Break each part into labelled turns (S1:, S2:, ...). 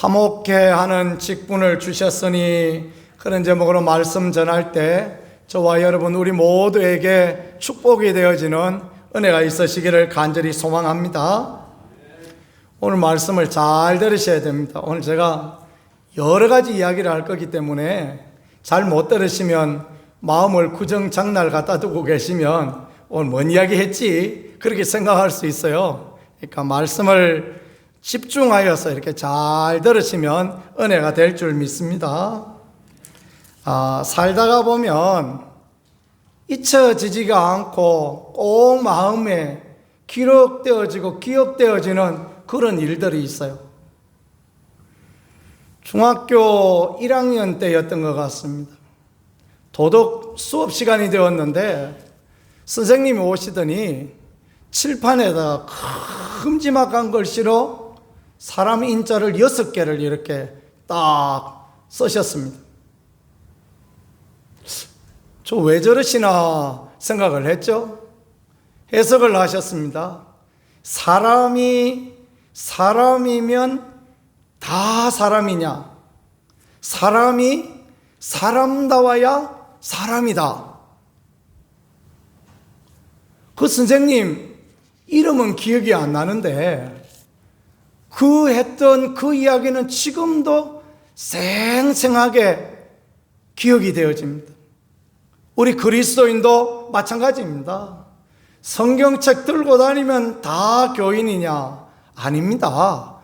S1: 화목해 하는 직분을 주셨으니 그런 제목으로 말씀 전할 때 저와 여러분 우리 모두에게 축복이 되어지는 은혜가 있으시기를 간절히 소망합니다. 오늘 말씀을 잘 들으셔야 됩니다. 오늘 제가 여러 가지 이야기를 할 거기 때문에 잘 못 들으시면 마음을 구정장날 갖다 두고 계시면 오늘 뭔 이야기 했지? 그렇게 생각할 수 있어요. 그러니까 말씀을 집중하여서 이렇게 잘 들으시면 은혜가 될 줄 믿습니다. 살다가 보면 잊혀지지가 않고 꼭 마음에 기록되어지고 기억되어지는 그런 일들이 있어요. 중학교 1학년 때였던 것 같습니다. 도덕 수업 시간이 되었는데 선생님이 오시더니 칠판에다가 큼지막한 글씨로 사람 인자를 6개를 이렇게 딱 쓰셨습니다. 저 왜 저러시나 생각을 했죠. 해석을 하셨습니다. 사람이면 다 사람이냐? 사람이 사람다워야 사람이다. 그 선생님 이름은 기억이 안 나는데 그 했던 그 이야기는 지금도 생생하게 기억이 되어집니다. 우리 그리스도인도 마찬가지입니다. 성경책 들고 다니면 다 교인이냐? 아닙니다.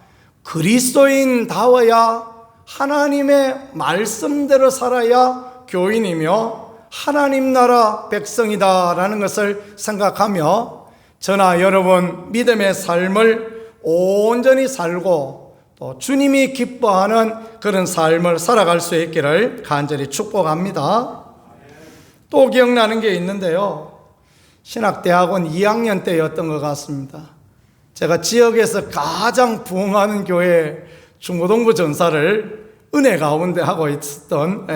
S1: 그리스도인다워야 하나님의 말씀대로 살아야 교인이며 하나님 나라 백성이다라는 것을 생각하며 저나 여러분 믿음의 삶을 온전히 살고 또 주님이 기뻐하는 그런 삶을 살아갈 수 있기를 간절히 축복합니다. 또 기억나는 게 있는데요. 신학대학원 2학년 때였던 것 같습니다. 제가 지역에서 가장 부흥하는 교회 중고등부 전사를 은혜 가운데 하고 있었던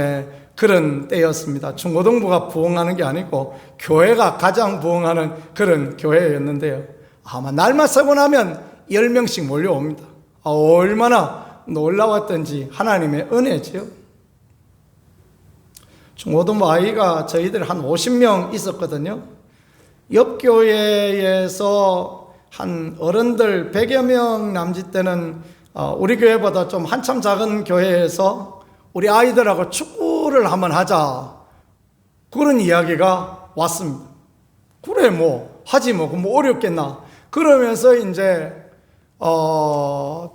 S1: 그런 때였습니다. 중고등부가 부흥하는 게 아니고 교회가 가장 부흥하는 그런 교회였는데요. 아마 날만 새고 나면 10명씩 몰려옵니다. 얼마나 놀라웠던지 하나님의 은혜지요. 중고등부 아이가 저희들 한 50명 있었거든요. 옆 교회에서 한 어른들 100여 명 남짓 때는 우리 교회보다 좀 한참 작은 교회에서 우리 아이들하고 축구를 한번 하자 그런 이야기가 왔습니다. 그래 하지 뭐 어렵겠나 그러면서 이제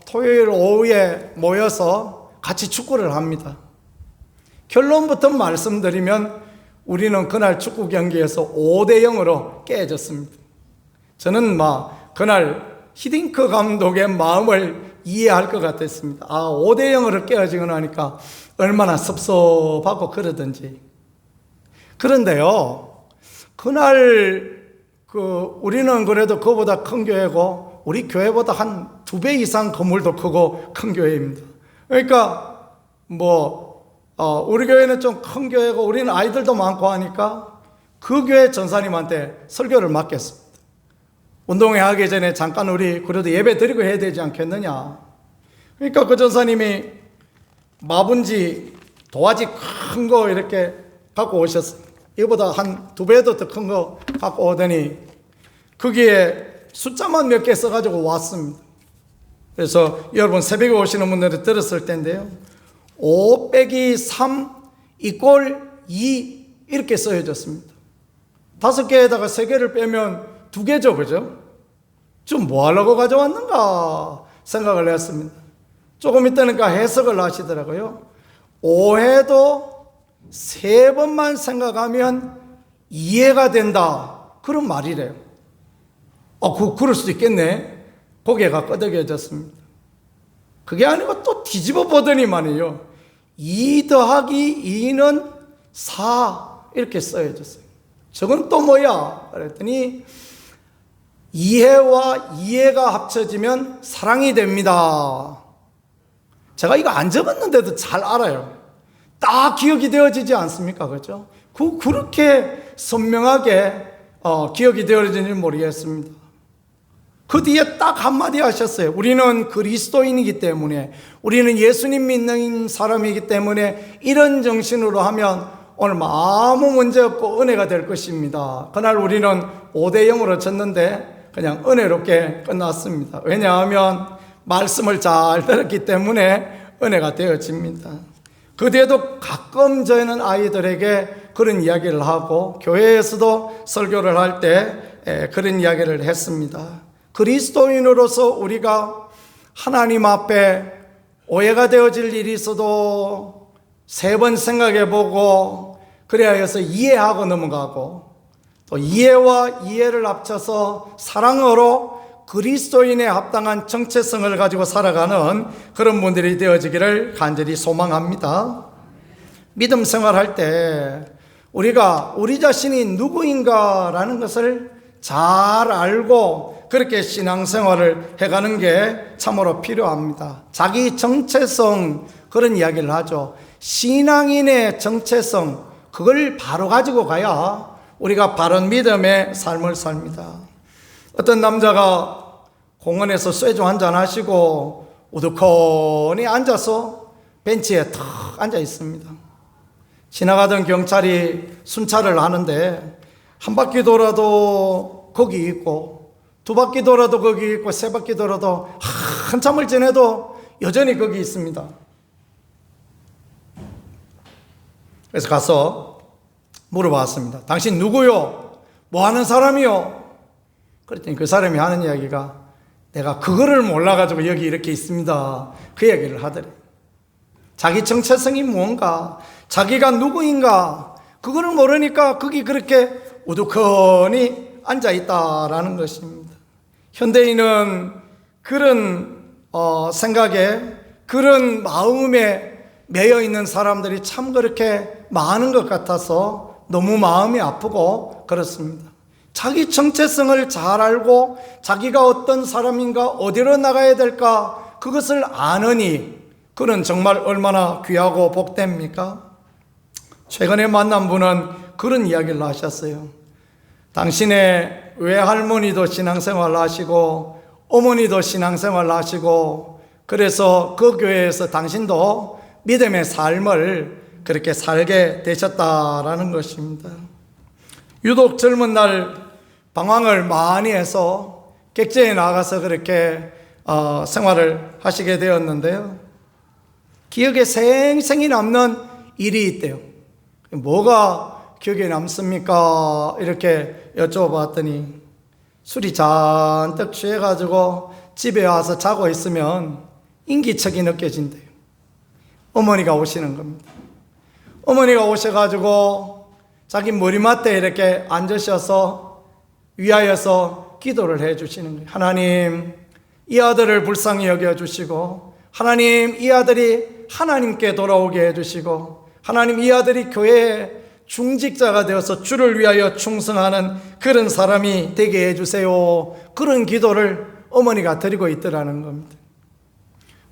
S1: 토요일 오후에 모여서 같이 축구를 합니다. 결론부터 말씀드리면 우리는 그날 축구 경기에서 5대0으로 깨졌습니다. 저는 그날 히딩크 감독의 마음을 이해할 것 같았습니다. 5대0으로 깨어지고 나니까 얼마나 섭섭하고 그러든지. 그런데요, 그날 우리는 그래도 그보다 큰 교회고 우리 교회보다 한 2배 이상 건물도 크고 큰 교회입니다. 그러니까 우리 교회는 좀 큰 교회고 우리는 아이들도 많고 하니까 그 교회 전사님한테 설교를 맡겼습니다. 운동회 하기 전에 잠깐 우리 그래도 예배 드리고 해야 되지 않겠느냐. 그러니까 그 전사님이 마분지 도화지 큰 거 이렇게 갖고 오셨어요. 이거보다 한 2배도 더 큰 거 갖고 오더니 거기에 숫자만 몇 개 써가지고 왔습니다. 그래서 여러분 새벽에 오시는 분들이 들었을 텐데요. 5 빼기 3 이꼴 2 이렇게 써져있습니다. 5개에다가 3개를 빼면 2개죠, 그죠? 좀 뭐 하려고 가져왔는가 생각을 했습니다. 조금 있다니까 해석을 하시더라고요. 오해도 3번만 생각하면 이해가 된다. 그런 말이래요. 그럴 수도 있겠네. 고개가 끄덕여졌습니다. 그게 아니고 또 뒤집어 보더니만요. 2 더하기 2는 4 이렇게 써져있어요. 저건 또 뭐야? 그랬더니 이해와 이해가 합쳐지면 사랑이 됩니다. 제가 이거 안 적었는데도 잘 알아요. 딱 기억이 되어지지 않습니까? 그렇죠? 그렇게 선명하게 기억이 되어지는지 모르겠습니다. 그 뒤에 딱 한마디 하셨어요. 우리는 그리스도인이기 때문에, 우리는 예수님 믿는 사람이기 때문에 이런 정신으로 하면 오늘 아무 문제 없고 은혜가 될 것입니다. 그날 우리는 5대0으로 졌는데 그냥 은혜롭게 끝났습니다. 왜냐하면 말씀을 잘 들었기 때문에 은혜가 되어집니다. 그 뒤에도 가끔 저희는 아이들에게 그런 이야기를 하고, 교회에서도 설교를 할 때 그런 이야기를 했습니다. 그리스도인으로서 우리가 하나님 앞에 오해가 되어질 일이 있어도 3번 생각해 보고, 그래야 해서 이해하고 넘어가고, 또 이해와 이해를 합쳐서 사랑으로 그리스도인에 합당한 정체성을 가지고 살아가는 그런 분들이 되어지기를 간절히 소망합니다. 믿음 생활할 때 우리가 우리 자신이 누구인가라는 것을 잘 알고 그렇게 신앙생활을 해가는 게 참으로 필요합니다. 자기 정체성, 그런 이야기를 하죠. 신앙인의 정체성, 그걸 바로 가지고 가야 우리가 바른 믿음의 삶을 삽니다. 어떤 남자가 공원에서 쇠주 한잔 하시고 우두커니 앉아서 벤치에 탁 앉아 있습니다. 지나가던 경찰이 순찰을 하는데 한 바퀴 돌아도 거기 있고, 2바퀴 돌아도 거기 있고, 3바퀴 돌아도 한참을 지내도 여전히 거기 있습니다. 그래서 가서 물어봤습니다. 당신 누구요? 뭐 하는 사람이요? 그랬더니 그 사람이 하는 이야기가, 내가 그거를 몰라가지고 여기 이렇게 있습니다. 그 얘기를 하더래요. 자기 정체성이 뭔가, 자기가 누구인가, 그거를 모르니까 거기 그렇게 우두커니 앉아있다라는 것입니다. 현대인은 그런 생각에, 그런 마음에 매여 있는 사람들이 참 그렇게 많은 것 같아서 너무 마음이 아프고 그렇습니다. 자기 정체성을 잘 알고 자기가 어떤 사람인가, 어디로 나가야 될까, 그것을 아느니 그는 정말 얼마나 귀하고 복됩니까? 최근에 만난 분은 그런 이야기를 하셨어요. 당신의 외할머니도 신앙생활을 하시고 어머니도 신앙생활을 하시고, 그래서 그 교회에서 당신도 믿음의 삶을 그렇게 살게 되셨다라는 것입니다. 유독 젊은 날 방황을 많이 해서 객지에 나가서 그렇게 생활을 하시게 되었는데요. 기억에 생생히 남는 일이 있대요. 뭐가 기억에 남습니까? 이렇게 여쭤봤더니 술이 잔뜩 취해가지고 집에 와서 자고 있으면 인기척이 느껴진대요. 어머니가 오시는 겁니다. 어머니가 오셔가지고 자기 머리맡에 이렇게 앉으셔서 위하여서 기도를 해 주시는 거예요. 하나님, 이 아들을 불쌍히 여겨주시고, 하나님, 이 아들이 하나님께 돌아오게 해주시고, 하나님, 이 아들이 교회에 중직자가 되어서 주를 위하여 충성하는 그런 사람이 되게 해주세요. 그런 기도를 어머니가 드리고 있더라는 겁니다.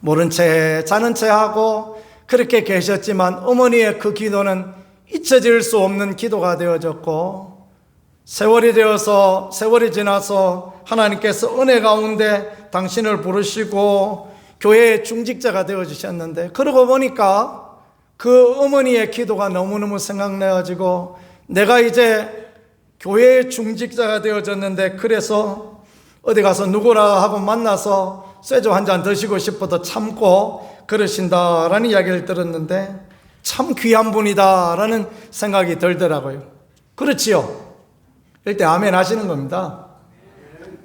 S1: 모른 채 자는 채 하고 그렇게 계셨지만 어머니의 그 기도는 잊혀질 수 없는 기도가 되어졌고, 세월이 되어서, 세월이 지나서 하나님께서 은혜 가운데 당신을 부르시고 교회의 중직자가 되어주셨는데, 그러고 보니까 그 어머니의 기도가 너무너무 생각나가지고, 내가 이제 교회의 중직자가 되어졌는데, 그래서 어디 가서 누구라 하고 만나서 쇠주 한잔 드시고 싶어도 참고 그러신다라는 이야기를 들었는데, 참 귀한 분이다라는 생각이 들더라고요. 그렇지요? 이럴 때 아멘 하시는 겁니다.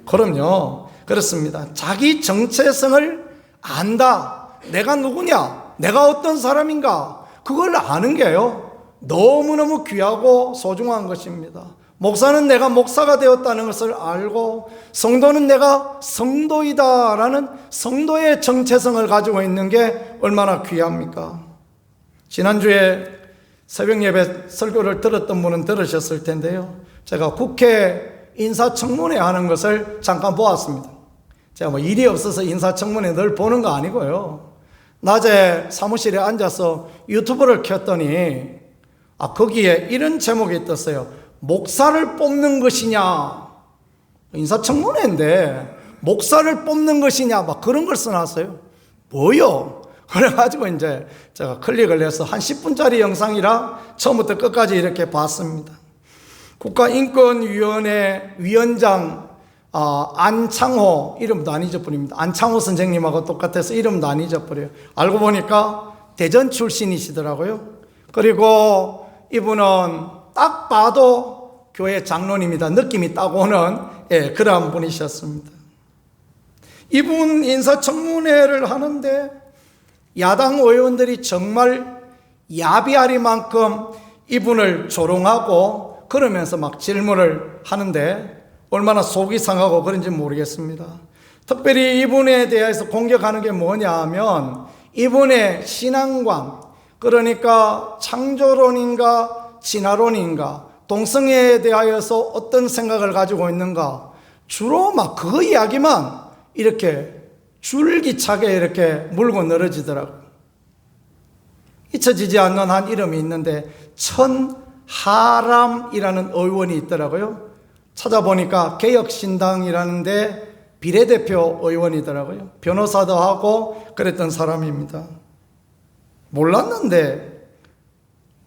S1: 그럼요. 그렇습니다. 자기 정체성을 안다. 내가 누구냐? 내가 어떤 사람인가? 그걸 아는 게요, 너무너무 귀하고 소중한 것입니다. 목사는 내가 목사가 되었다는 것을 알고, 성도는 내가 성도이다라는 성도의 정체성을 가지고 있는 게 얼마나 귀합니까? 지난주에 새벽 예배 설교를 들었던 분은 들으셨을 텐데요, 제가 국회 인사청문회 하는 것을 잠깐 보았습니다. 제가 뭐 일이 없어서 인사청문회 늘 보는 거 아니고요, 낮에 사무실에 앉아서 유튜브를 켰더니 거기에 이런 제목이 떴어요. 목사를 뽑는 것이냐? 인사청문회인데 목사를 뽑는 것이냐 막 그런 걸 써놨어요. 뭐요? 그래가지고 이제 제가 클릭을 해서 한 10분짜리 영상이라 처음부터 끝까지 이렇게 봤습니다. 국가인권위원회 위원장 안창호, 이름도 안 잊어버립니다. 안창호 선생님하고 똑같아서 이름도 안 잊어버려요. 알고 보니까 대전 출신이시더라고요. 그리고 이분은 딱 봐도 교회 장로님이다 느낌이 딱 오는 그런 분이셨습니다. 이분 인사청문회를 하는데 야당 의원들이 정말 야비하리만큼 이분을 조롱하고 그러면서 막 질문을 하는데 얼마나 속이 상하고 그런지 모르겠습니다. 특별히 이분에 대해서 공격하는 게 뭐냐 하면 이분의 신앙관, 그러니까 창조론인가 진화론인가 동성애에 대하여서 어떤 생각을 가지고 있는가, 주로 막 그 이야기만 이렇게 줄기차게 이렇게 물고 늘어지더라고요. 잊혀지지 않는 한 이름이 있는데 천하람이라는 의원이 있더라고요. 찾아보니까 개혁신당이라는데 비례대표 의원이더라고요. 변호사도 하고 그랬던 사람입니다. 몰랐는데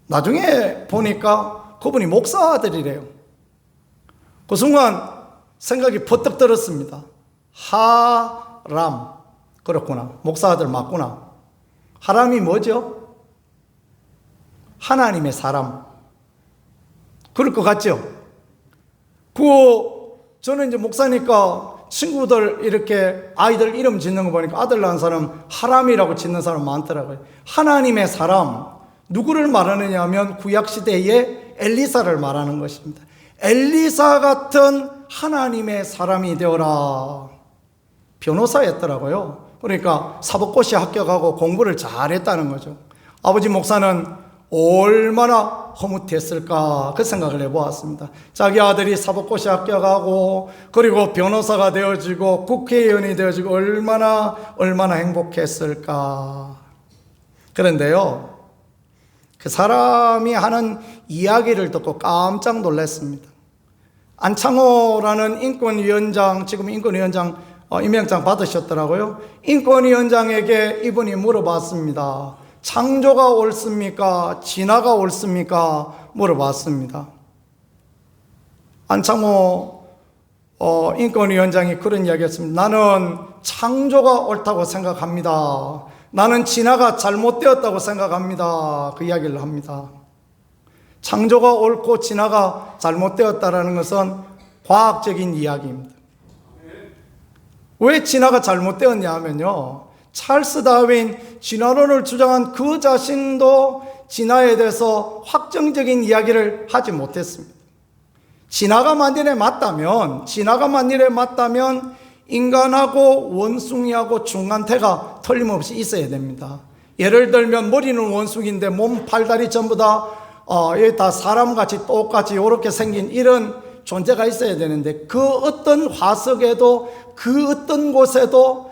S1: 나중에 보니까 그분이 목사 아들이래요. 그 순간 생각이 퍼뜩 들었습니다. 하람, 그렇구나. 목사 아들 맞구나. 하람이 뭐죠? 하나님의 사람. 그럴 것 같죠? 저는 이제 목사니까 친구들 이렇게 아이들 이름 짓는 거 보니까 아들 낳은 사람 하람이라고 짓는 사람 많더라고요. 하나님의 사람, 누구를 말하느냐 하면 구약시대의 엘리사를 말하는 것입니다. 엘리사 같은 하나님의 사람이 되어라. 변호사였더라고요. 그러니까 사법고시 합격하고 공부를 잘했다는 거죠. 아버지 목사는 얼마나 허무했을까 그 생각을 해보았습니다. 자기 아들이 사법고시 합격하고 그리고 변호사가 되어지고 국회의원이 되어지고 얼마나 행복했을까. 그런데요, 그 사람이 하는 이야기를 듣고 깜짝 놀랐습니다. 안창호라는 인권위원장, 지금 인권위원장 임명장 받으셨더라고요. 인권위원장에게 이분이 물어봤습니다. 창조가 옳습니까? 진화가 옳습니까? 물어봤습니다. 안창호 인권위원장이 그런 이야기했습니다. 나는 창조가 옳다고 생각합니다. 나는 진화가 잘못되었다고 생각합니다. 그 이야기를 합니다. 창조가 옳고 진화가 잘못되었다는 것은 과학적인 이야기입니다. 왜 진화가 잘못되었냐 하면요, 찰스 다윈 진화론을 주장한 그 자신도 진화에 대해서 확정적인 이야기를 하지 못했습니다. 진화가 만일에 맞다면 인간하고 원숭이하고 중간태가 틀림없이 있어야 됩니다. 예를 들면 머리는 원숭이인데 몸, 팔, 다리 전부 다 사람같이 똑같이 이렇게 생긴 이런 존재가 있어야 되는데 그 어떤 화석에도 그 어떤 곳에도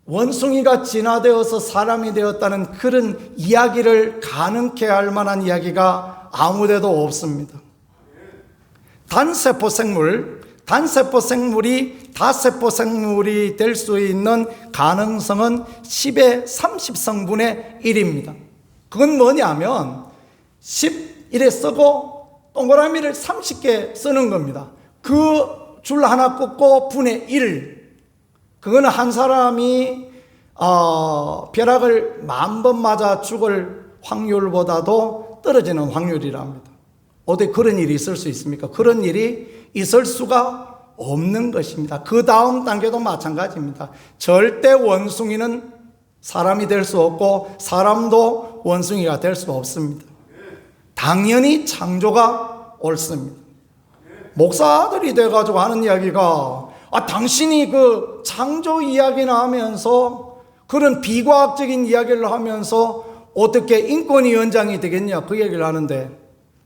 S1: 원숭이가 진화되어서 사람이 되었다는 그런 이야기를 가능케 할 만한 이야기가 아무데도 없습니다. 단세포 생물이 다세포 생물이 될 수 있는 가능성은 10의 30성분의 1입니다. 그건 뭐냐면 11에 쓰고 동그라미를 30개 쓰는 겁니다. 그 줄 하나 끊고 분의 1. 그거는 한 사람이 벼락을 10,000번 맞아 죽을 확률보다도 떨어지는 확률이랍니다. 어떻게 그런 일이 있을 수 있습니까? 그런 일이 있을 수가 없는 것입니다. 그 다음 단계도 마찬가지입니다. 절대 원숭이는 사람이 될 수 없고 사람도 원숭이가 될 수 없습니다. 당연히 창조가 옳습니다. 목사들이 돼가지고 하는 이야기가 당신이 그 창조 이야기나 하면서 그런 비과학적인 이야기를 하면서 어떻게 인권위원장이 되겠냐 그 얘기를 하는데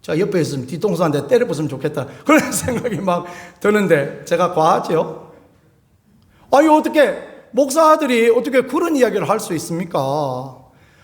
S1: 자 옆에 있으면 뒤통수한테 때려부으면 좋겠다 그런 생각이 막 드는데 제가 과하죠? 아니 어떻게 목사들이 어떻게 그런 이야기를 할 수 있습니까?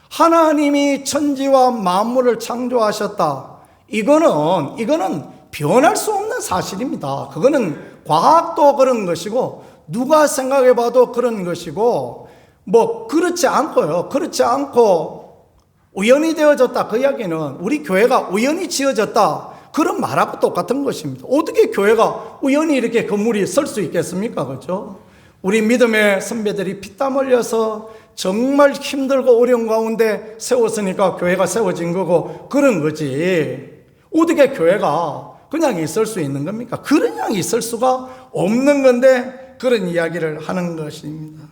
S1: 하나님이 천지와 만물을 창조하셨다. 이거는 변할 수 없는 사실입니다. 그거는 과학도 그런 것이고 누가 생각해 봐도 그런 것이고, 뭐 그렇지 않고요. 그렇지 않고 우연히 되어졌다, 그 이야기는 우리 교회가 우연히 지어졌다, 그런 말하고 똑같은 것입니다. 어떻게 교회가 우연히 이렇게 건물이 설 수 있겠습니까? 그렇죠? 우리 믿음의 선배들이 피땀 흘려서 정말 힘들고 어려운 가운데 세웠으니까 교회가 세워진 거고 그런 거지. 어떻게 교회가 그냥 있을 수 있는 겁니까? 그냥 있을 수가 없는 건데 그런 이야기를 하는 것입니다.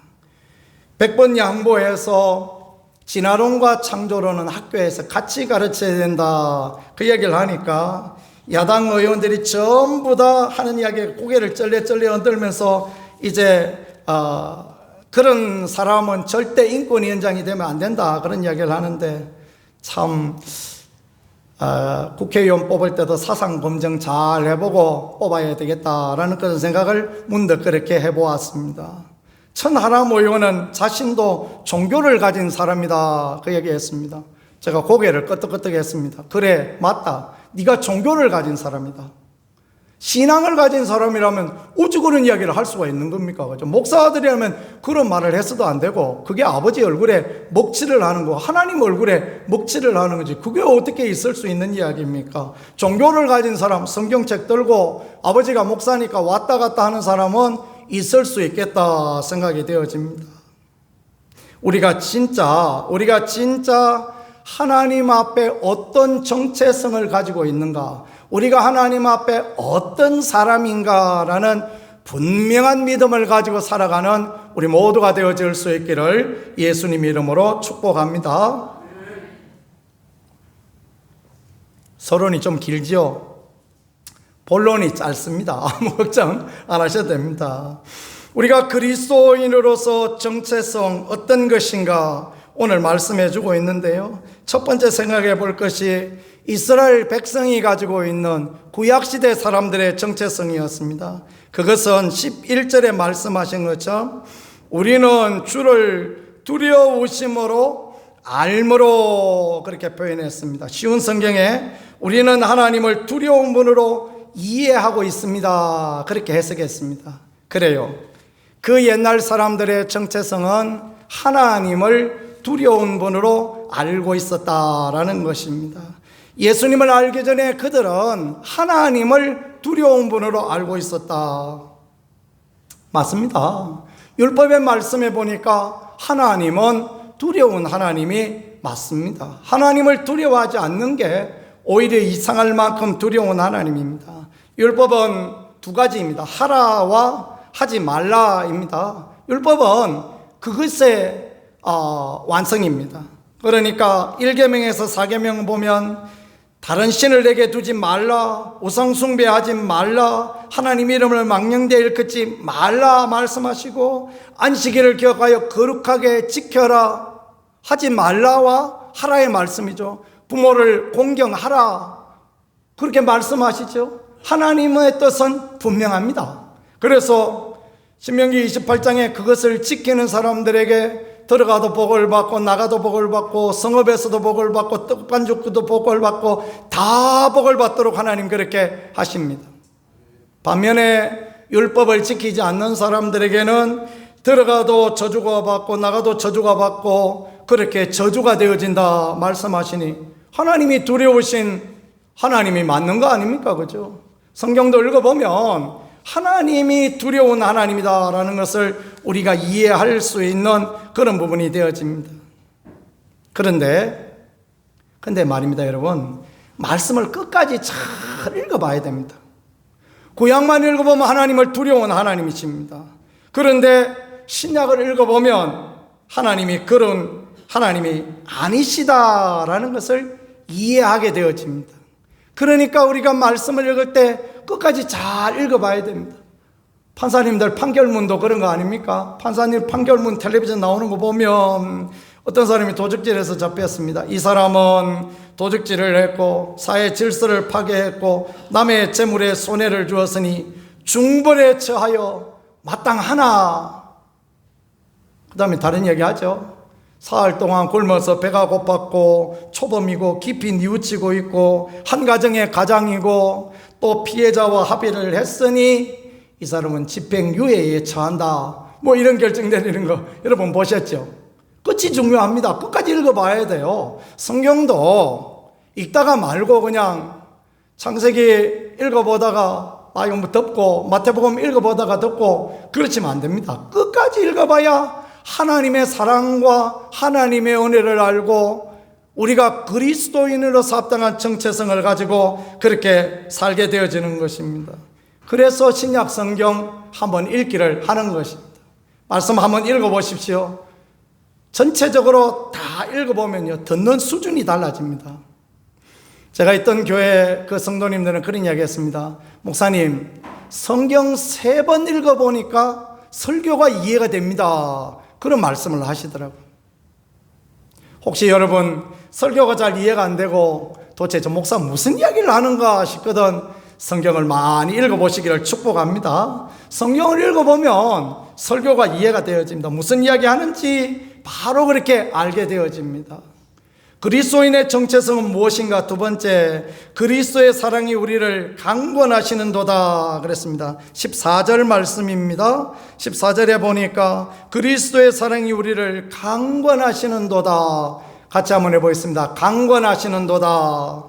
S1: 100번 양보해서 진화론과 창조론은 학교에서 같이 가르쳐야 된다, 그 이야기를 하니까 야당 의원들이 전부 다 하는 이야기에 고개를 쩔레쩔레 흔들면서 이제 그런 사람은 절대 인권위원장이 되면 안 된다, 그런 이야기를 하는데 참 국회의원 뽑을 때도 사상 검증 잘 해보고 뽑아야 되겠다라는 그런 생각을 문득 그렇게 해보았습니다. 천하람 의원은 자신도 종교를 가진 사람이다, 그 얘기했습니다. 제가 고개를 끄덕끄덕 했습니다. 그래, 맞다. 네가 종교를 가진 사람이다. 신앙을 가진 사람이라면 어찌 그런 이야기를 할 수가 있는 겁니까? 그죠? 목사들이라면 그런 말을 했어도 안 되고, 그게 아버지 얼굴에 먹칠을 하는 거, 하나님 얼굴에 먹칠을 하는 거지. 그게 어떻게 있을 수 있는 이야기입니까? 종교를 가진 사람, 성경책 들고 아버지가 목사니까 왔다 갔다 하는 사람은 있을 수 있겠다 생각이 되어집니다. 우리가 진짜 하나님 앞에 어떤 정체성을 가지고 있는가, 우리가 하나님 앞에 어떤 사람인가라는 분명한 믿음을 가지고 살아가는 우리 모두가 되어질 수 있기를 예수님 이름으로 축복합니다. 서론이 좀 길지요? 본론이 짧습니다. 아무 걱정 안 하셔도 됩니다. 우리가 그리스도인으로서 정체성 어떤 것인가 오늘 말씀해 주고 있는데요. 첫 번째 생각해 볼 것이 이스라엘 백성이 가지고 있는 구약시대 사람들의 정체성이었습니다. 그것은 11절에 말씀하신 것처럼 우리는 주를 두려우심으로 알므로 그렇게 표현했습니다. 쉬운 성경에 우리는 하나님을 두려운 분으로 이해하고 있습니다, 그렇게 해석했습니다. 그래요. 그 옛날 사람들의 정체성은 하나님을 두려운 분으로 알고 있었다라는 것입니다. 예수님을 알기 전에 그들은 하나님을 두려운 분으로 알고 있었다. 맞습니다. 율법의 말씀에 보니까 하나님은 두려운 하나님이 맞습니다. 하나님을 두려워하지 않는 게 오히려 이상할 만큼 두려운 하나님입니다. 율법은 두 가지입니다. 하라와 하지 말라입니다. 율법은 그것의 완성입니다. 그러니까 1계명에서 4계명 보면 다른 신을 내게 두지 말라, 우상 숭배하지 말라, 하나님 이름을 망령되이 일컫지 말라 말씀하시고, 안식일을 기억하여 거룩하게 지켜라 하지 말라와 하라의 말씀이죠. 부모를 공경하라, 그렇게 말씀하시죠. 하나님의 뜻은 분명합니다. 그래서 신명기 28장에 그것을 지키는 사람들에게 들어가도 복을 받고 나가도 복을 받고 성읍에서도 복을 받고 떡반죽도 복을 받고 다 복을 받도록 하나님 그렇게 하십니다. 반면에 율법을 지키지 않는 사람들에게는 들어가도 저주가 받고 나가도 저주가 받고 그렇게 저주가 되어진다 말씀하시니 하나님이 두려우신 하나님이 맞는 거 아닙니까? 그죠? 성경도 읽어보면 하나님이 두려운 하나님이다라는 것을 우리가 이해할 수 있는 그런 부분이 되어집니다. 그런데 말입니다, 여러분. 말씀을 끝까지 잘 읽어봐야 됩니다. 구약만 읽어보면 하나님을 두려운 하나님이십니다. 그런데 신약을 읽어보면 하나님이 그런 하나님이 아니시다라는 것을 이해하게 되어집니다. 그러니까 우리가 말씀을 읽을 때 끝까지 잘 읽어봐야 됩니다. 판사님들 판결문도 그런 거 아닙니까? 판사님 판결문 텔레비전 나오는 거 보면 어떤 사람이 도둑질해서 잡혔습니다. 이 사람은 도둑질을 했고 사회 질서를 파괴했고 남의 재물에 손해를 주었으니 중벌에 처하여 마땅하나. 그 다음에 다른 얘기 하죠. 사흘 동안 굶어서 배가 고팠고 초범이고 깊이 뉘우치고 있고 한 가정의 가장이고 또 피해자와 합의를 했으니 이 사람은 집행유예에 처한다. 뭐 이런 결정 내리는 거 여러분 보셨죠? 끝이 중요합니다. 끝까지 읽어봐야 돼요. 성경도 읽다가 말고 그냥 창세기 읽어보다가 뭐 덮고 마태복음 읽어보다가 덮고 그렇지면 안 됩니다. 끝까지 읽어봐야 하나님의 사랑과 하나님의 은혜를 알고 우리가 그리스도인으로서 합당한 정체성을 가지고 그렇게 살게 되어지는 것입니다. 그래서 신약 성경 한번 읽기를 하는 것입니다. 말씀 한번 읽어보십시오. 전체적으로 다 읽어보면요, 듣는 수준이 달라집니다. 제가 있던 교회 그 성도님들은 그런 이야기 했습니다. 목사님, 성경 3번 읽어보니까 설교가 이해가 됩니다. 그런 말씀을 하시더라고요. 혹시 여러분 설교가 잘 이해가 안 되고 도대체 저 목사 무슨 이야기를 하는가 싶거든 성경을 많이 읽어보시기를 축복합니다. 성경을 읽어보면 설교가 이해가 되어집니다. 무슨 이야기 하는지 바로 그렇게 알게 되어집니다. 그리스도인의 정체성은 무엇인가? 두 번째, 그리스도의 사랑이 우리를 강권하시는도다 그랬습니다. 14절 말씀입니다. 14절에 보니까 그리스도의 사랑이 우리를 강권하시는도다. 같이 한번 해보겠습니다. 강권하시는도다.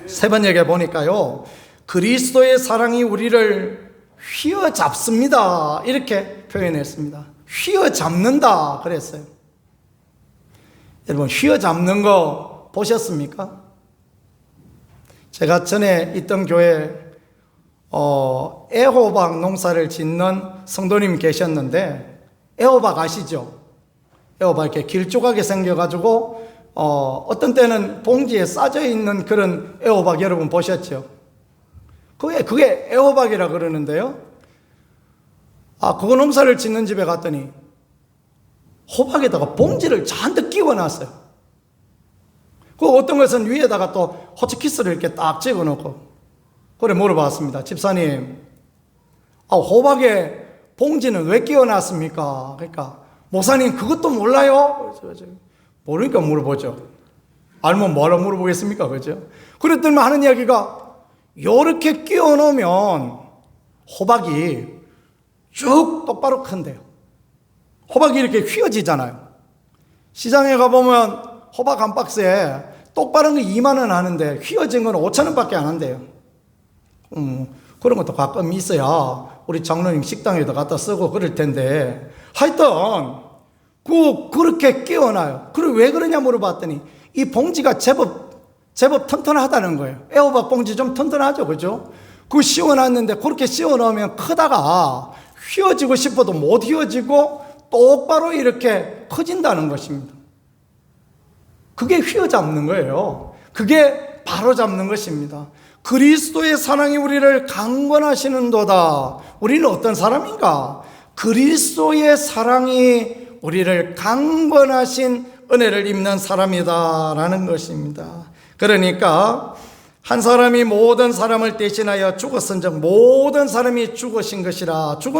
S1: 세 번역에 보니까요, 그리스도의 사랑이 우리를 휘어잡습니다. 이렇게 표현했습니다. 휘어잡는다 그랬어요. 여러분, 휘어잡는 거 보셨습니까? 제가 전에 있던 교회에 애호박 농사를 짓는 성도님 계셨는데, 애호박 아시죠? 애호박 이렇게 길쭉하게 생겨가지고 어떤 때는 봉지에 싸져 있는 그런 애호박 여러분 보셨죠? 그게 애호박이라 그러는데요. 그거 농사를 짓는 집에 갔더니 호박에다가 봉지를 잔뜩 끼워놨어요. 그 어떤 것은 위에다가 또 호치키스를 이렇게 딱 찍어놓고, 그래 물어봤습니다. 집사님, 호박에 봉지는 왜 끼워놨습니까? 그러니까 목사님 그것도 몰라요? 모르니까 물어보죠. 알면 뭐하러 물어보겠습니까? 그죠? 그랬더니 하는 이야기가, 요렇게 끼워놓으면 호박이 쭉 똑바로 큰대요. 호박이 이렇게 휘어지잖아요. 시장에 가보면 호박 한 박스에 똑바른 거 2만 원 하는데 휘어진 건 5천 원밖에 안 한대요. 그런 것도 가끔 있어야 우리 장로님 식당에도 갖다 쓰고 그럴 텐데, 하여튼 그렇게 끼워놔요. 그리고 왜 그러냐 물어봤더니 이 봉지가 제법 튼튼하다는 거예요. 애호박 봉지 좀 튼튼하죠, 그죠? 그거 씌워놨는데 그렇게 씌워놓으면 크다가 휘어지고 싶어도 못 휘어지고 똑바로 이렇게 커진다는 것입니다. 그게 휘어잡는 거예요. 그게 바로잡는 것입니다. 그리스도의 사랑이 우리를 강권하시는도다. 우리는 어떤 사람인가? 그리스도의 사랑이 우리를 강권하신 은혜를 입는 사람이다라는 것입니다. 그러니까 한 사람이 모든 사람을 대신하여 죽었은즉 모든 사람이 죽은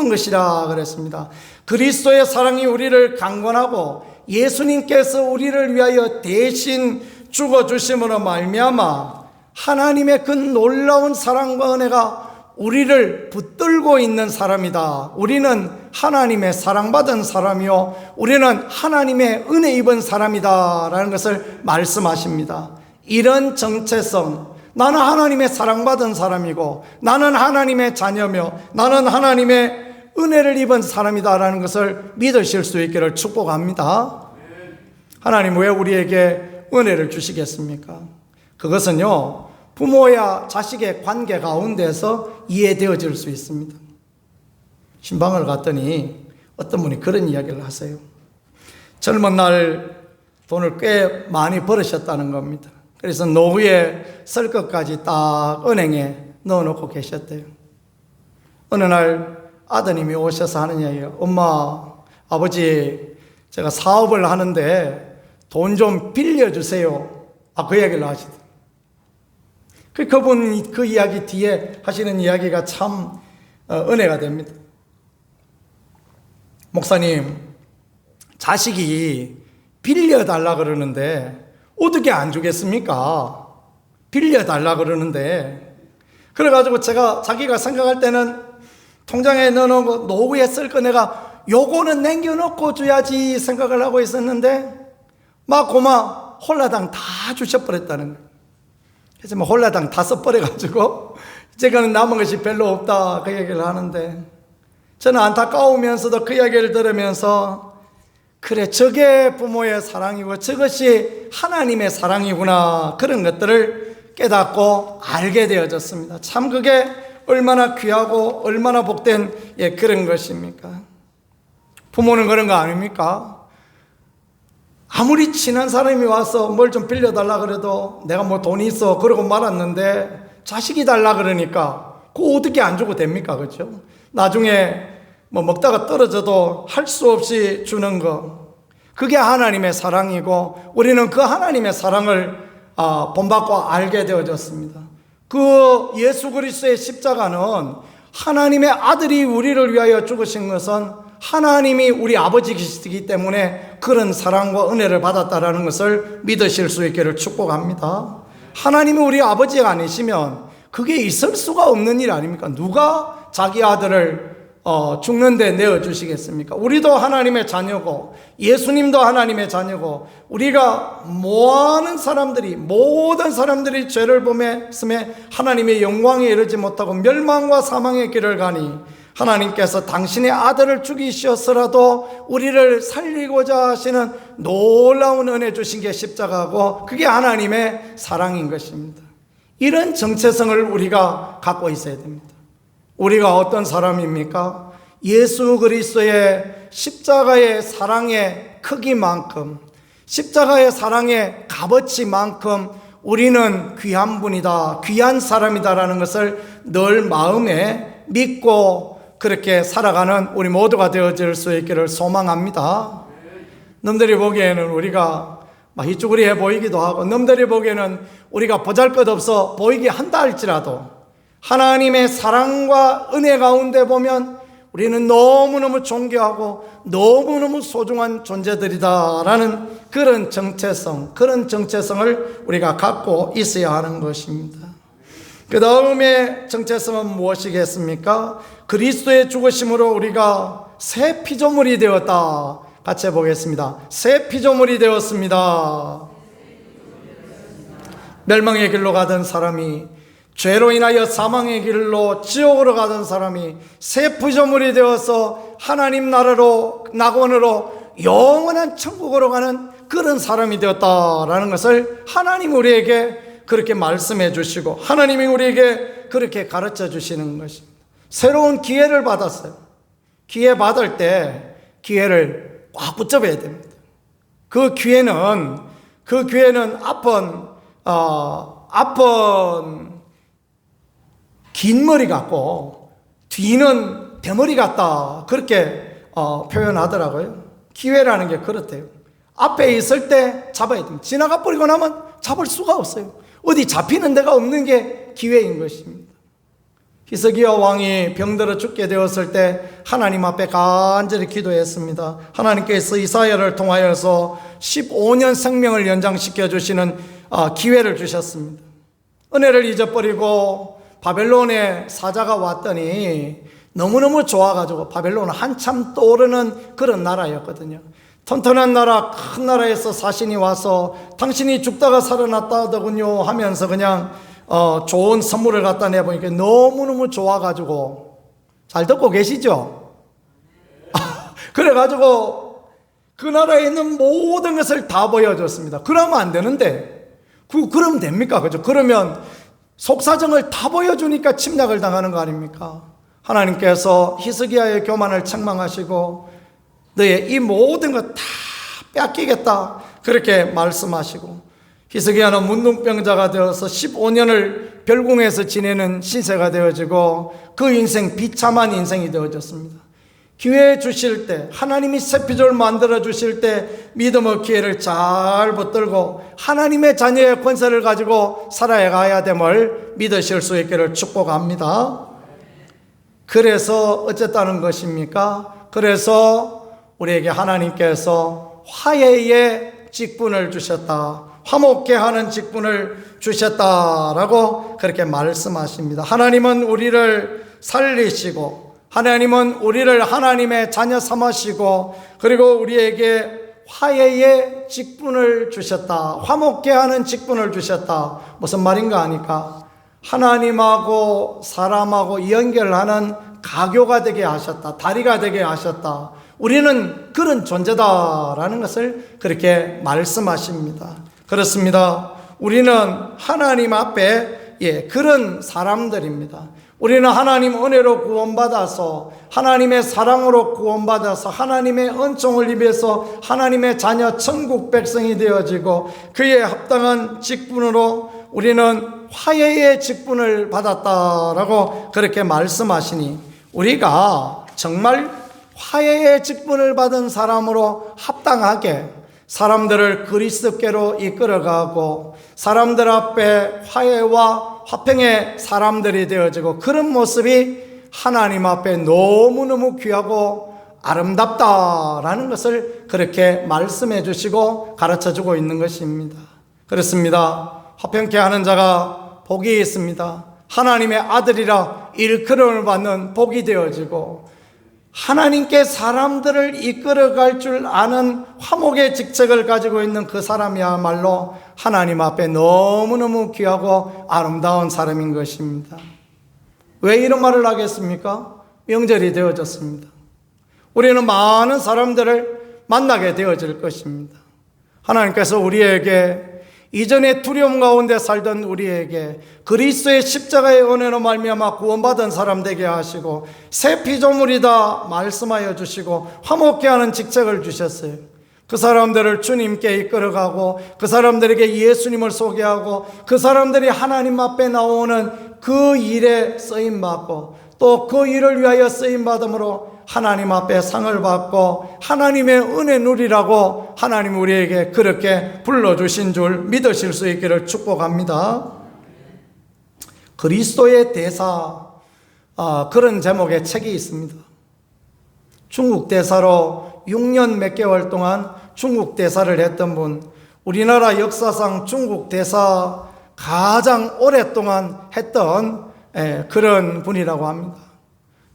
S1: 것이라 그랬습니다. 그리스도의 사랑이 우리를 강권하고 예수님께서 우리를 위하여 대신 죽어주심으로 말미암아 하나님의 그 놀라운 사랑과 은혜가 우리를 붙들고 있는 사람이다. 우리는 하나님의 사랑받은 사람이요, 우리는 하나님의 은혜 입은 사람이다 라는 것을 말씀하십니다. 이런 정체성, 나는 하나님의 사랑받은 사람이고 나는 하나님의 자녀며 나는 하나님의 은혜를 입은 사람이다라는 것을 믿으실 수 있기를 축복합니다. 하나님 왜 우리에게 은혜를 주시겠습니까? 그것은요, 부모와 자식의 관계 가운데서 이해되어질 수 있습니다. 신방을 갔더니 어떤 분이 그런 이야기를 하세요. 젊은 날 돈을 꽤 많이 벌으셨다는 겁니다. 그래서 노후에 쓸 것까지 딱 은행에 넣어놓고 계셨대요. 어느 날 아드님이 오셔서 하는 이야기예요. 엄마, 아버지, 제가 사업을 하는데 돈 좀 빌려주세요. 그 이야기를 하시더라고요. 그분 그 이야기 뒤에 하시는 이야기가 참 은혜가 됩니다. 목사님, 자식이 빌려달라 그러는데 어떻게 안 주겠습니까? 빌려달라 그러는데. 그래가지고 자기가 생각할 때는 통장에 넣어놓은 거, 노후에 쓸 거 내가 요거는 남겨놓고 줘야지 생각을 하고 있었는데 막 고마 홀라당 다 주셔버렸다는 거예요. 그래서 뭐 홀라당 다 써버려가지고 이제는 남은 것이 별로 없다 그 얘기를 하는데, 저는 안타까우면서도 그 이야기를 들으면서 그래, 저게 부모의 사랑이고 저것이 하나님의 사랑이구나, 그런 것들을 깨닫고 알게 되어졌습니다. 참 그게 얼마나 귀하고 얼마나 복된 그런 것입니까? 부모는 그런 거 아닙니까? 아무리 친한 사람이 와서 뭘 좀 빌려달라 그래도 내가 뭐 돈이 있어 그러고 말았는데 자식이 달라 그러니까 그거 어떻게 안 주고 됩니까? 그렇죠? 나중에 뭐 먹다가 떨어져도 할 수 없이 주는 거, 그게 하나님의 사랑이고 우리는 그 하나님의 사랑을 본받고 알게 되어졌습니다. 그 예수 그리스도의 십자가는 하나님의 아들이 우리를 위하여 죽으신 것은 하나님이 우리 아버지이시기 때문에 그런 사랑과 은혜를 받았다라는 것을 믿으실 수 있기를 축복합니다. 하나님이 우리 아버지가 아니시면 그게 있을 수가 없는 일 아닙니까? 누가 자기 아들을 죽는데 내어주시겠습니까? 우리도 하나님의 자녀고 예수님도 하나님의 자녀고 우리가 모든 사람들이 죄를 범했음에 하나님의 영광에 이르지 못하고 멸망과 사망의 길을 가니 하나님께서 당신의 아들을 죽이셨으라도 우리를 살리고자 하시는 놀라운 은혜 주신 게 십자가고 그게 하나님의 사랑인 것입니다. 이런 정체성을 우리가 갖고 있어야 됩니다. 우리가 어떤 사람입니까? 예수 그리스도의 십자가의 사랑의 크기만큼, 십자가의 사랑의 값어치만큼 우리는 귀한 분이다, 귀한 사람이다라는 것을 늘 마음에 믿고 그렇게 살아가는 우리 모두가 되어질 수 있기를 소망합니다. 남들이 보기에는 우리가 희쭈그리해 보이기도 하고 남들이 보기에는 우리가 보잘것없어 보이게 한다 할지라도 하나님의 사랑과 은혜 가운데 보면 우리는 너무너무 존경하고 너무너무 소중한 존재들이다라는 그런 정체성을 우리가 갖고 있어야 하는 것입니다. 그 다음에 정체성은 무엇이겠습니까? 그리스도의 죽으심으로 우리가 새 피조물이 되었다. 같이 해보겠습니다. 새 피조물이 되었습니다. 멸망의 길로 가던 사람이, 죄로 인하여 사망의 길로 지옥으로 가던 사람이 새 피조물이 되어서 하나님 나라로, 낙원으로, 영원한 천국으로 가는 그런 사람이 되었다라는 것을 하나님 우리에게 그렇게 말씀해 주시고 하나님이 우리에게 그렇게 가르쳐 주시는 것입니다. 새로운 기회를 받았어요. 기회 받을 때 기회를 꽉 붙잡아야 됩니다. 그 기회는 앞은 긴 머리 같고 뒤는 대머리 같다, 그렇게 표현하더라고요. 기회라는 게 그렇대요. 앞에 있을 때 잡아야 됩니다. 지나가 버리고 나면 잡을 수가 없어요. 어디 잡히는 데가 없는 게 기회인 것입니다. 히스기야 왕이 병들어 죽게 되었을 때 하나님 앞에 간절히 기도했습니다. 하나님께서 이사야를 통하여서 15년 생명을 연장시켜 주시는 기회를 주셨습니다. 은혜를 잊어버리고 바벨론의 사자가 왔더니 너무너무 좋아가지고, 바벨론은 한참 떠오르는 그런 나라였거든요. 튼튼한 나라, 큰 나라에서 사신이 와서 당신이 죽다가 살아났다더군요 하면서 그냥 좋은 선물을 갖다 내보니까 너무너무 좋아가지고, 잘 듣고 계시죠? 그래가지고 그 나라에 있는 모든 것을 다 보여줬습니다. 그러면 안 되는데 그러면 됩니까? 그죠? 그러면 속사정을 다 보여주니까 침략을 당하는 거 아닙니까? 하나님께서 히스기야의 교만을 책망하시고 너의 이 모든 것 다 뺏기겠다, 그렇게 말씀하시고, 히스기야는 문둥병자가 되어서 15년을 별궁에서 지내는 신세가 되어지고 그 인생 비참한 인생이 되어졌습니다. 기회 주실 때, 하나님이 새 피조를 만들어 주실 때 믿음의 기회를 잘 붙들고 하나님의 자녀의 권세를 가지고 살아가야 됨을 믿으실 수 있기를 축복합니다. 그래서 어쨌다는 것입니까? 그래서 우리에게 하나님께서 화해의 직분을 주셨다. 화목케 하는 직분을 주셨다라고 그렇게 말씀하십니다. 하나님은 우리를 살리시고, 하나님은 우리를 하나님의 자녀 삼으시고, 그리고 우리에게 화해의 직분을 주셨다. 화목케 하는 직분을 주셨다. 무슨 말인가 하니까 하나님하고 사람하고 연결하는 가교가 되게 하셨다. 다리가 되게 하셨다. 우리는 그런 존재다라는 것을 그렇게 말씀하십니다. 그렇습니다. 우리는 하나님 앞에 그런 사람들입니다. 우리는 하나님 은혜로 구원받아서, 하나님의 사랑으로 구원받아서, 하나님의 은총을 입에서 하나님의 자녀 천국 백성이 되어지고, 그에 합당한 직분으로 우리는 화해의 직분을 받았다라고 그렇게 말씀하시니, 우리가 정말 화해의 직분을 받은 사람으로 합당하게 사람들을 그리스도께로 이끌어가고, 사람들 앞에 화해와 화평의 사람들이 되어지고, 그런 모습이 하나님 앞에 너무너무 귀하고 아름답다라는 것을 그렇게 말씀해 주시고 가르쳐 주고 있는 것입니다. 그렇습니다. 화평케 하는 자가 복이 있습니다. 하나님의 아들이라 일컬음을 받는 복이 되어지고, 하나님께 사람들을 이끌어갈 줄 아는 화목의 직책을 가지고 있는 그 사람이야말로 하나님 앞에 너무너무 귀하고 아름다운 사람인 것입니다. 왜 이런 말을 하겠습니까? 명절이 되어졌습니다. 우리는 많은 사람들을 만나게 되어질 것입니다. 하나님께서 우리에게, 이전에 두려움 가운데 살던 우리에게 그리스도의 십자가의 은혜로 말미암아 구원받은 사람 되게 하시고, 새 피조물이다 말씀하여 주시고 화목케 하는 직책을 주셨어요. 그 사람들을 주님께 이끌어가고, 그 사람들에게 예수님을 소개하고, 그 사람들이 하나님 앞에 나오는 그 일에 쓰임받고, 또 그 일을 위하여 쓰임받음으로 하나님 앞에 상을 받고 하나님의 은혜 누리라고 하나님 우리에게 그렇게 불러주신 줄 믿으실 수 있기를 축복합니다. 그리스도의 대사, 그런 제목의 책이 있습니다. 중국 대사로 6년 몇 개월 동안 중국 대사를 했던 분, 우리나라 역사상 중국 대사 가장 오랫동안 했던 그런 분이라고 합니다.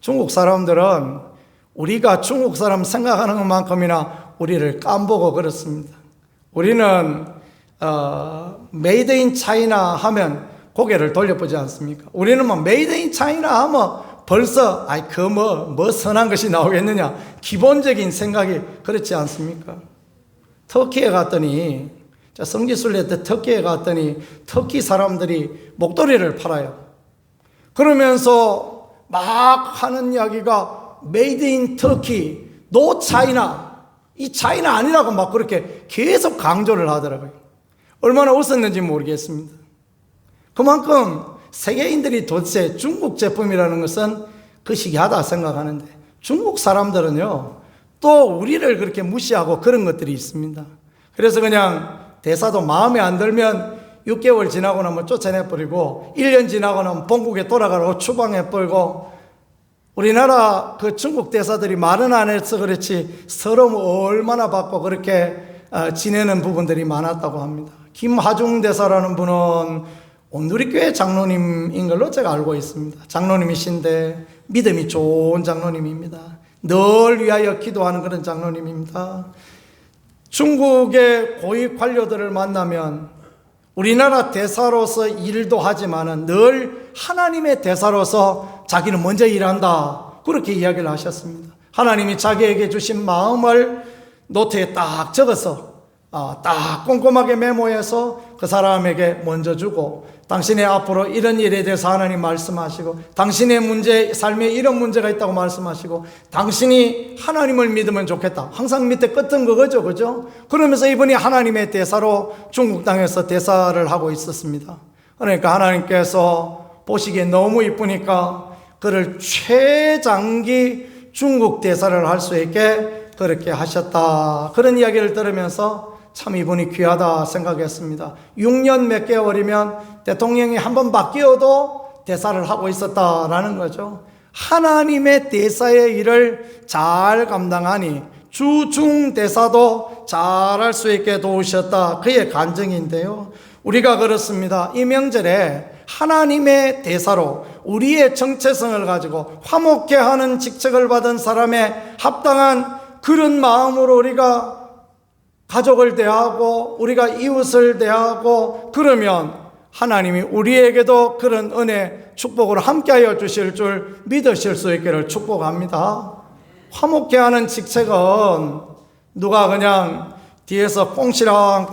S1: 중국 사람들은 우리가 중국 사람 생각하는 것만큼이나 우리를 깜보고 그렇습니다. 우리는 메이드 인 차이나 하면 고개를 돌려보지 않습니까? 우리는 뭐 메이드 인 차이나 하면 벌써 뭐 선한 것이 나오겠느냐, 기본적인 생각이 그렇지 않습니까? 터키에 갔더니, 성지순례 때 터키에 갔더니 터키 사람들이 목도리를 팔아요. 그러면서 막 하는 이야기가 메이드 인 터키, 노 차이나, 이 차이나 아니라고 막 그렇게 계속 강조를 하더라고요. 얼마나 웃었는지 모르겠습니다. 그만큼 세계인들이 도대체 중국 제품이라는 것은 거시기하다 생각하는데, 중국 사람들은요 또 우리를 그렇게 무시하고 그런 것들이 있습니다. 그래서 그냥 대사도 마음에 안 들면 6개월 지나고 나면 쫓아내버리고, 1년 지나고 나면 본국에 돌아가라고 추방해버리고, 우리나라 그 중국 대사들이 말은 안 해서 그렇지 서로 얼마나 받고 그렇게 지내는 부분들이 많았다고 합니다. 김하중 대사라는 분은 온누리교회 장로님인 걸로 제가 알고 있습니다. 장로님이신데 믿음이 좋은 장로님입니다. 늘 위하여 기도하는 그런 장로님입니다. 중국의 고위 관료들을 만나면 우리나라 대사로서 일도 하지만은 늘 하나님의 대사로서 자기는 먼저 일한다, 그렇게 이야기를 하셨습니다. 하나님이 자기에게 주신 마음을 노트에 딱 적어서 딱 꼼꼼하게 메모해서 그 사람에게 먼저 주고, 당신의 앞으로 이런 일에 대해서 하나님 말씀하시고, 당신의 문제, 삶에 이런 문제가 있다고 말씀하시고, 당신이 하나님을 믿으면 좋겠다, 항상 밑에 끝은 그거죠, 그죠? 그러면서 이분이 하나님의 대사로 중국 땅에서 대사를 하고 있었습니다. 그러니까 하나님께서 보시기에 너무 이쁘니까 그를 최장기 중국 대사를 할 수 있게 그렇게 하셨다, 그런 이야기를 들으면서 참 이분이 귀하다 생각했습니다. 6년 몇 개월이면 대통령이 한 번 바뀌어도 대사를 하고 있었다라는 거죠. 하나님의 대사의 일을 잘 감당하니 주중 대사도 잘할 수 있게 도우셨다. 그의 간증인데요. 우리가 그렇습니다. 이 명절에 하나님의 대사로 우리의 정체성을 가지고 화목해 하는 직책을 받은 사람의 합당한 그런 마음으로 우리가 가족을 대하고 우리가 이웃을 대하고 그러면 하나님이 우리에게도 그런 은혜, 축복으로 함께하여 주실 줄 믿으실 수 있기를 축복합니다. 화목해 하는 직책은 누가 그냥 뒤에서 꽁시랑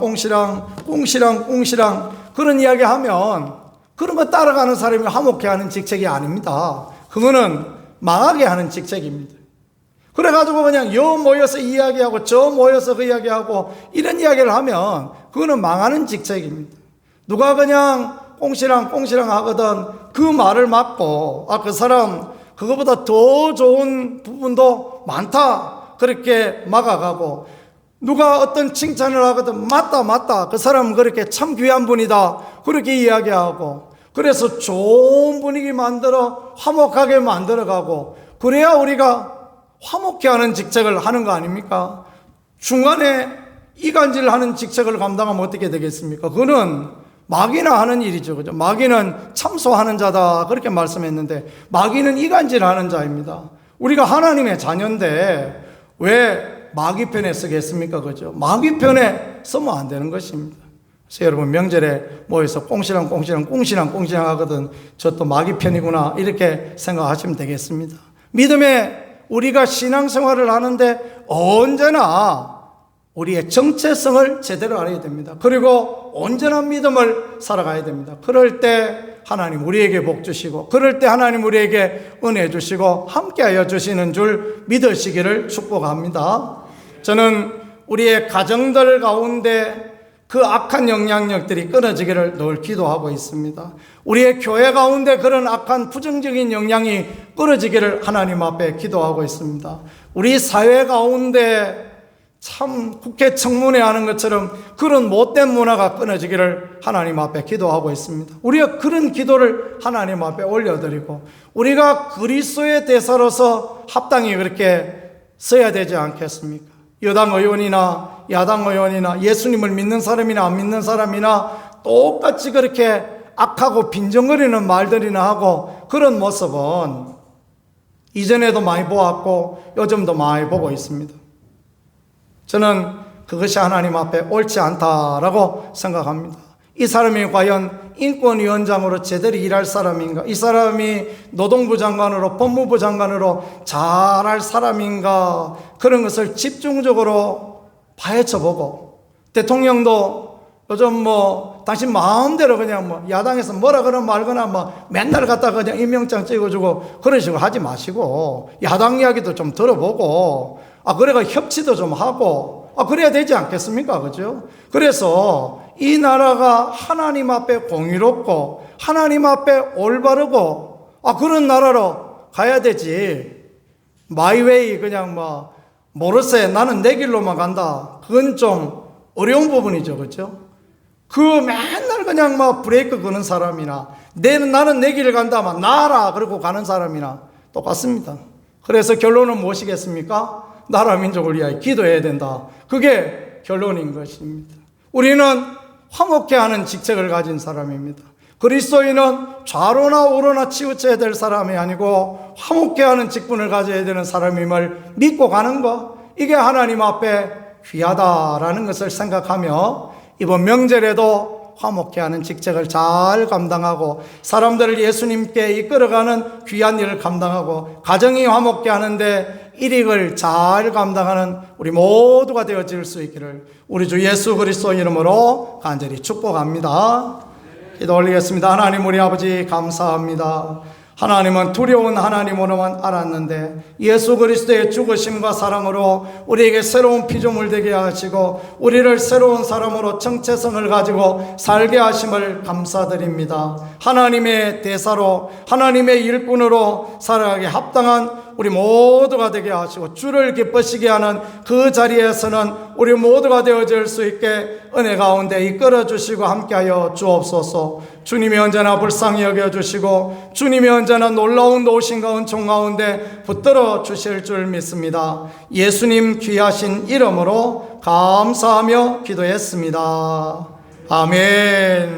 S1: 그런 이야기 하면 그런 거 따라가는 사람이 화목해 하는 직책이 아닙니다. 그거는 망하게 하는 직책입니다. 그래가지고 그냥 여 모여서 이야기하고 저 모여서 그 이야기하고 이런 이야기를 하면 그거는 망하는 직책입니다. 누가 그냥 꽁시랑 하거든 그 말을 맞고 그 사람 그거보다 더 좋은 부분도 많다 그렇게 막아가고 누가 어떤 칭찬을 하거든 맞다 그 사람은 그렇게 참 귀한 분이다 그렇게 이야기하고 그래서 좋은 분위기 만들어 화목하게 만들어가고 그래야 우리가 화목해 하는 직책을 하는 거 아닙니까? 중간에 이간질하는 직책을 감당하면 어떻게 되겠습니까? 그거는 마귀나 하는 일이죠. 그죠? 마귀는 참소하는 자다. 그렇게 말씀했는데, 마귀는 이간질하는 자입니다. 우리가 하나님의 자녀인데, 왜 마귀 편에 서겠습니까? 그죠? 마귀 편에 서면 안 되는 것입니다. 그래서 여러분, 명절에 모여서 꽁시랑 하거든. 저 또 마귀 편이구나. 이렇게 생각하시면 되겠습니다. 믿음의 우리가 신앙생활을 하는데 언제나 우리의 정체성을 제대로 알아야 됩니다. 그리고 온전한 믿음을 살아가야 됩니다. 그럴 때 하나님 우리에게 복 주시고 그럴 때 하나님 우리에게 은혜 주시고 함께하여 주시는 줄 믿으시기를 축복합니다. 저는 우리의 가정들 가운데 그 악한 영향력들이 끊어지기를 늘 기도하고 있습니다. 우리의 교회 가운데 그런 악한 부정적인 영향이 끊어지기를 하나님 앞에 기도하고 있습니다. 우리 사회 가운데 참 국회 청문회 하는 것처럼 그런 못된 문화가 끊어지기를 하나님 앞에 기도하고 있습니다. 우리가 그런 기도를 하나님 앞에 올려드리고 우리가 그리스도의 대사로서 합당히 그렇게 서야 되지 않겠습니까? 여당 의원이나 야당 의원이나 예수님을 믿는 사람이나 안 믿는 사람이나 똑같이 그렇게 악하고 빈정거리는 말들이나 하고 그런 모습은 이전에도 많이 보았고 요즘도 많이 보고 있습니다. 저는 그것이 하나님 앞에 옳지 않다라고 생각합니다. 이 사람이 과연 인권위원장으로 제대로 일할 사람인가? 이 사람이 노동부 장관으로 법무부 장관으로 잘할 사람인가? 그런 것을 집중적으로 파헤쳐보고 대통령도 요즘 당신 마음대로 그냥 야당에서 뭐라 그러나 말거나 맨날 갖다 그냥 임명장 찍어주고 그런 식으로 하지 마시고 야당 이야기도 좀 들어보고 그래가 협치도 좀 하고 그래야 되지 않겠습니까? 그죠? 그래서 이 나라가 하나님 앞에 공의롭고 하나님 앞에 올바르고 그런 나라로 가야 되지. 마이웨이 그냥 모르세 나는 내 길로만 간다. 그건 좀 어려운 부분이죠. 그죠? 그 맨날 그냥 브레이크 거는 사람이나 나는 내 길을 간다만 나라 그러고 가는 사람이나 똑같습니다. 그래서 결론은 무엇이겠습니까? 나라 민족을 위하여 기도해야 된다. 그게 결론인 것입니다. 우리는 화목해 하는 직책을 가진 사람입니다. 그리스도인은 좌로나 우로나 치우쳐야 될 사람이 아니고 화목해 하는 직분을 가져야 되는 사람임을 믿고 가는 것, 이게 하나님 앞에 귀하다라는 것을 생각하며 이번 명절에도 화목해 하는 직책을 잘 감당하고 사람들을 예수님께 이끌어가는 귀한 일을 감당하고 가정이 화목해 하는데 일익을 잘 감당하는 우리 모두가 되어질 수 있기를 우리 주 예수 그리스도 이름으로 간절히 축복합니다. 기도 올리겠습니다. 하나님 우리 아버지 감사합니다. 하나님은 두려운 하나님으로만 알았는데 예수 그리스도의 죽으심과 사랑으로 우리에게 새로운 피조물 되게 하시고 우리를 새로운 사람으로 정체성을 가지고 살게 하심을 감사드립니다. 하나님의 대사로 하나님의 일꾼으로 살아가기 합당한 우리 모두가 되게 하시고 주를 기쁘시게 하는 그 자리에서는 우리 모두가 되어질 수 있게 은혜 가운데 이끌어 주시고 함께하여 주옵소서. 주님이 언제나 불쌍히 여겨주시고 주님이 언제나 놀라운 도우심과 은총 가운데 붙들어 주실 줄 믿습니다. 예수님 귀하신 이름으로 감사하며 기도했습니다. 아멘.